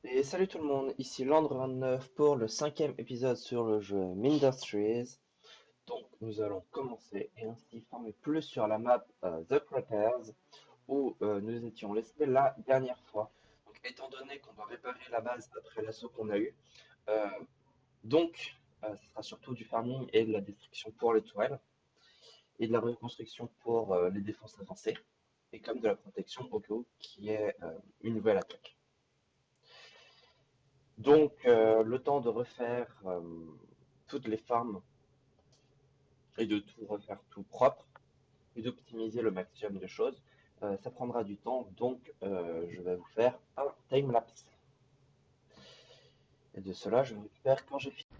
Et salut tout le monde, ici Landre29 pour le cinquième épisode sur le jeu Mindustries. Donc nous allons commencer et ainsi former plus sur la map The Preppers où nous étions laissés la dernière fois. Donc étant donné qu'on doit réparer la base après l'assaut qu'on a eu, euh, ce sera surtout du farming et de la destruction pour les tourelles et de la reconstruction pour les défenses avancées et comme de la protection au cas où qui est une nouvelle attaque. Le temps de refaire toutes les farms et de tout refaire tout propre et d'optimiser le maximum de choses, ça prendra du temps. Je vais vous faire un time-lapse. Et de cela, je vous récupère quand j'ai fini.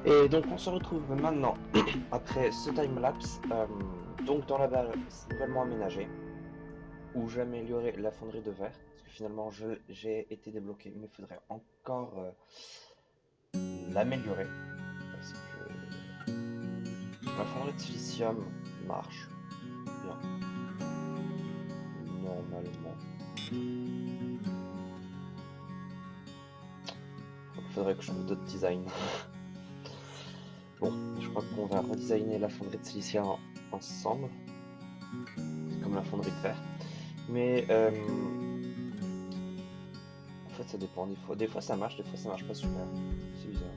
Et donc on se retrouve maintenant après ce time-lapse, donc dans la base nouvellement aménagée, où j'ai amélioré la fonderie de verre, parce que finalement j'ai été débloqué, mais il faudrait encore l'améliorer, parce que la fonderie de silicium marche bien, normalement. Il faudrait que je trouve d'autres designs. Bon, je crois qu'on va redesigner la fonderie de silicium ensemble, comme la fonderie de verre. Mais en fait, ça dépend. Des fois ça marche, des fois ça marche pas super. C'est bizarre.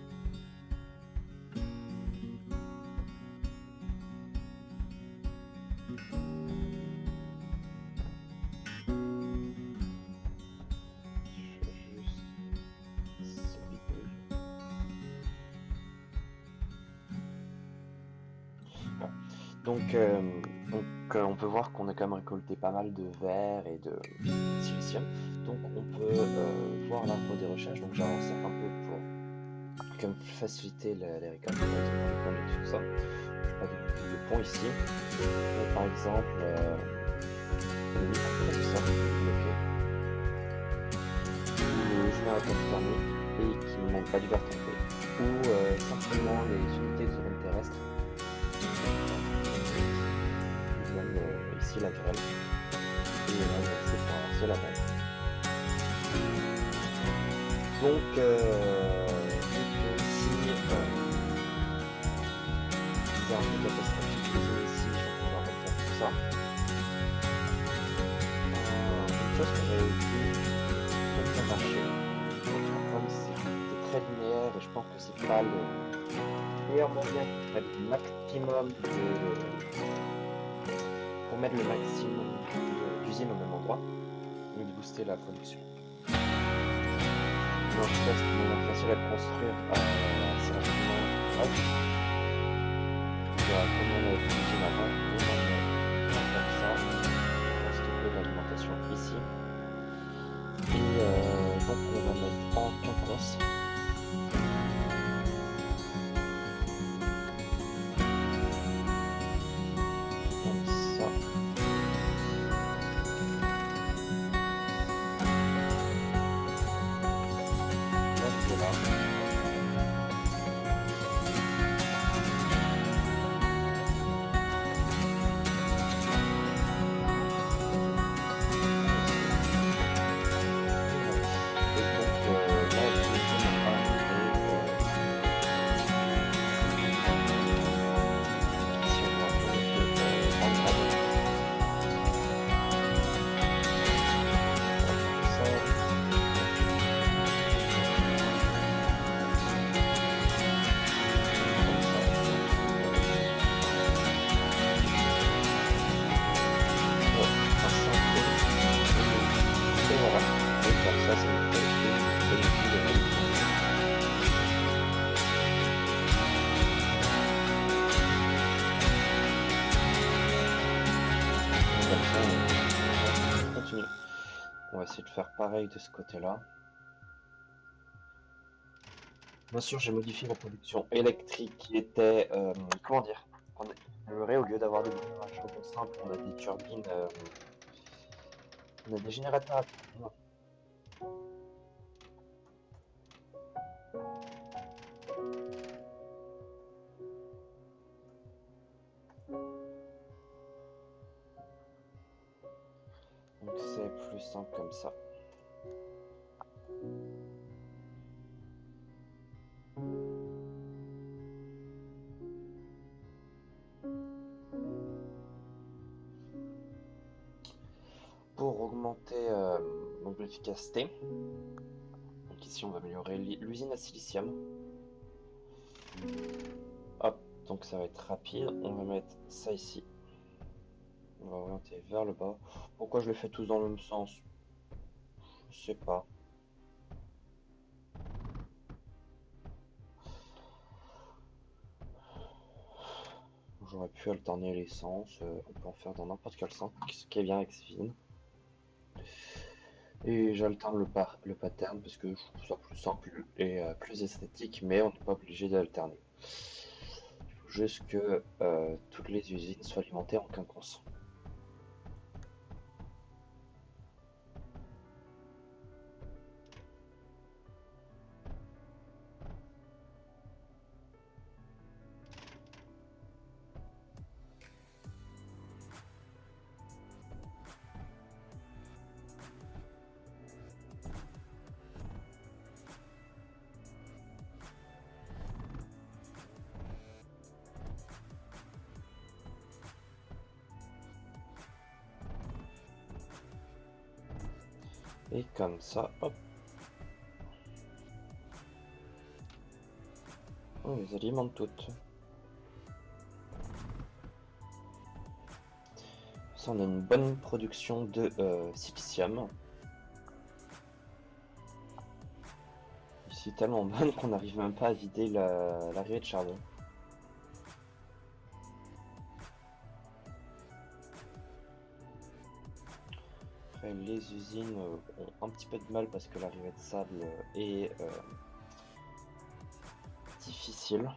Je vais juste sauvegarder. Voilà. On peut voir qu'on a quand même récolté pas mal de verre et de silicium. Donc on peut voir l'arbre des recherches. Donc j'ai avancé un peu pour comme faciliter les récoltes, par exemple les pommes et tout ça. Je pas de pont ici. Mais par exemple, le microprocesseur qui est bloqué, ou le générateur thermique et qui ne manque pas du verre trempé, ou simplement les unités de zone terrestre. Ici la grêle et là c'est pour avancer la balle. Donc si c'est un peu catastrophique ici, je vais pouvoir refaire tout ça. Une chose que j'avais vu comme ça marcher, comme c'était très linéaire et je pense que c'est pas le meilleur moyen pour mettre le maximum pour mettre le maximum d'usines au même endroit, et de booster la production. Donc je pense qu'il est facile à construire assez rapidement. Hop. Comme on a vu l'usine avant, on va faire ça. On va stopper l'alimentation ici. Et donc on va mettre en quinconce. On va essayer de faire pareil de ce côté-là. Bien sûr, j'ai modifié la production électrique qui était, comment dire, on aimerait au lieu d'avoir des moteurs à charbon simple, on a des turbines, on a des générateurs à turbine. Donc c'est plus simple comme ça. Pour augmenter donc l'efficacité, donc ici on va améliorer l'usine à silicium. Hop, donc ça va être rapide. On va mettre ça ici. On va orienter vers le bas. Pourquoi je les fais tous dans le même sens? Je sais pas. J'aurais pu alterner les sens. On peut en faire dans n'importe quel sens, ce qui est bien avec Svin. Et j'alterne le pattern parce que je trouve ça plus simple et plus esthétique, mais on n'est pas obligé d'alterner. Il faut juste que toutes les usines soient alimentées en quinconce. Et comme ça, hop, on les alimente toutes. Ça, on a une bonne production de silicium. Ici, tellement bonne qu'on n'arrive même pas à vider l'arrivée de charbon. Après, les usines ont un petit peu de mal parce que l'arrivée de sable est difficile.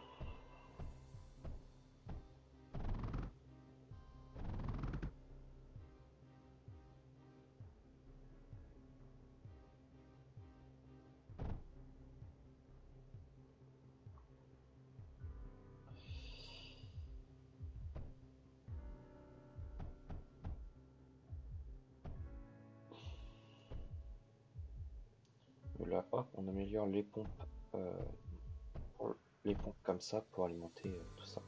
Et là, hop, on améliore euh, les pompes comme ça pour alimenter tout ça.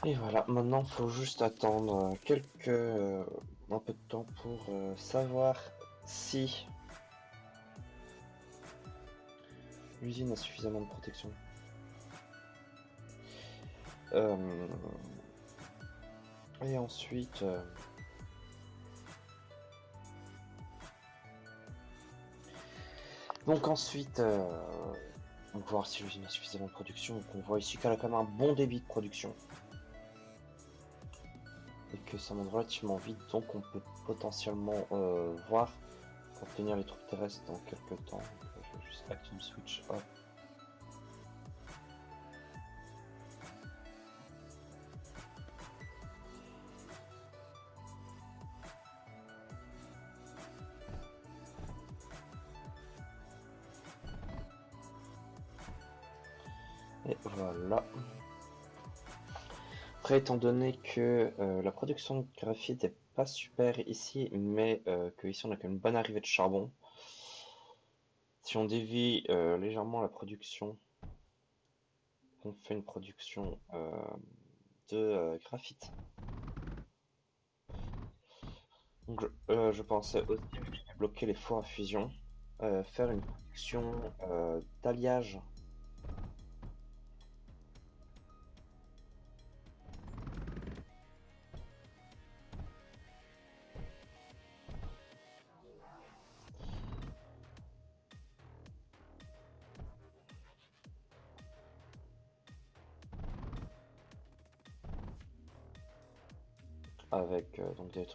Et voilà, maintenant il faut juste attendre un peu de temps pour savoir si l'usine a suffisamment de protection. Et ensuite, on va voir si l'usine a suffisamment de production. Donc on voit ici qu'elle a quand même un bon débit de production. Et que ça monte relativement vite, donc on peut potentiellement voir pour obtenir les troupes terrestres dans quelques temps. Donc, je vais juste action switch, hop. Et voilà. Après, étant donné que la production de graphite est pas super ici, mais que ici on a quand même une bonne arrivée de charbon, si on dévie légèrement la production, on fait une production de graphite. Donc je pensais aussi, vu que j'ai bloqué les fours à fusion, faire une production d'alliage. Avec donc des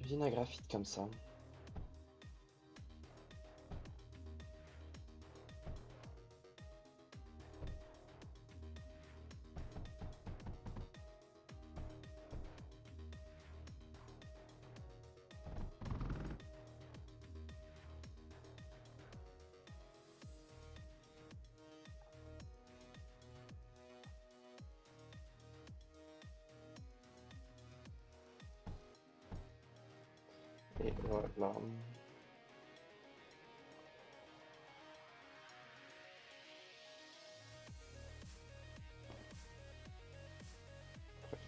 usines à graphite comme ça. Et voilà.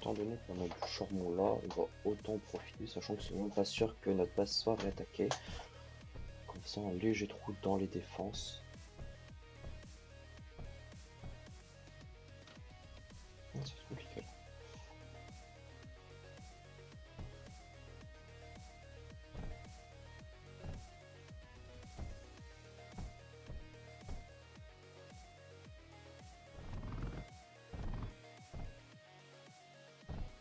Étant donné qu'on a du charbon là, on va autant en profiter, sachant que c'est même pas sûr que notre base soit réattaquée. Comme ça, un léger trou dans les défenses. Ah, c'est compliqué là.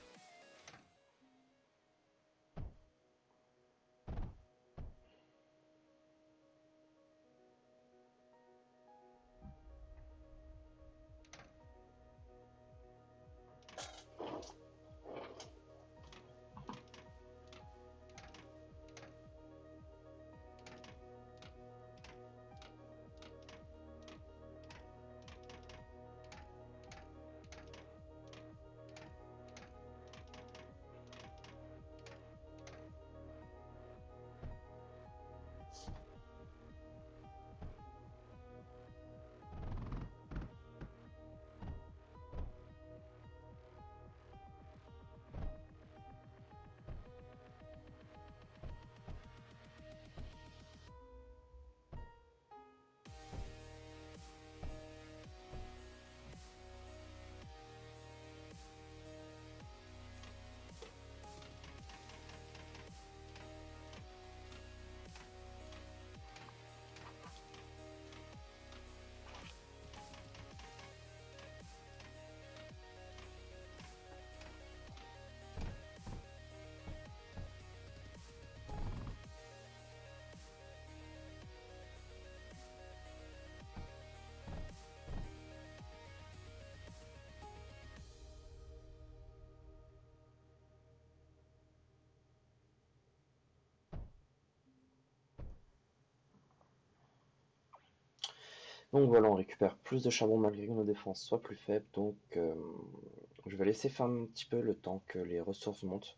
Donc voilà, on récupère plus de charbon malgré que nos défenses soient plus faibles. Donc je vais laisser faire un petit peu le temps que les ressources montent.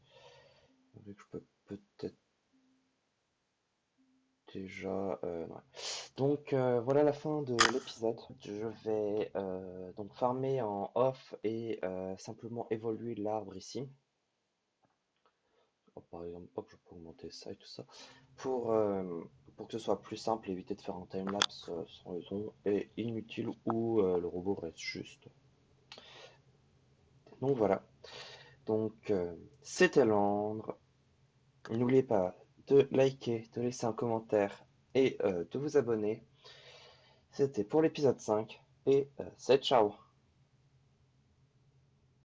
Vu que je peux peut-être déjà... ouais. Donc voilà la fin de l'épisode. Je vais donc farmer en off et simplement évoluer l'arbre ici. Hop, par exemple, hop, je peux augmenter ça et tout ça. Pour, euh, pour que ce soit plus simple, éviter de faire un timelapse sans raison et inutile où le robot reste juste. Donc voilà. Donc c'était Landre. N'oubliez pas de liker, de laisser un commentaire et de vous abonner. C'était pour l'épisode 5 et c'est ciao.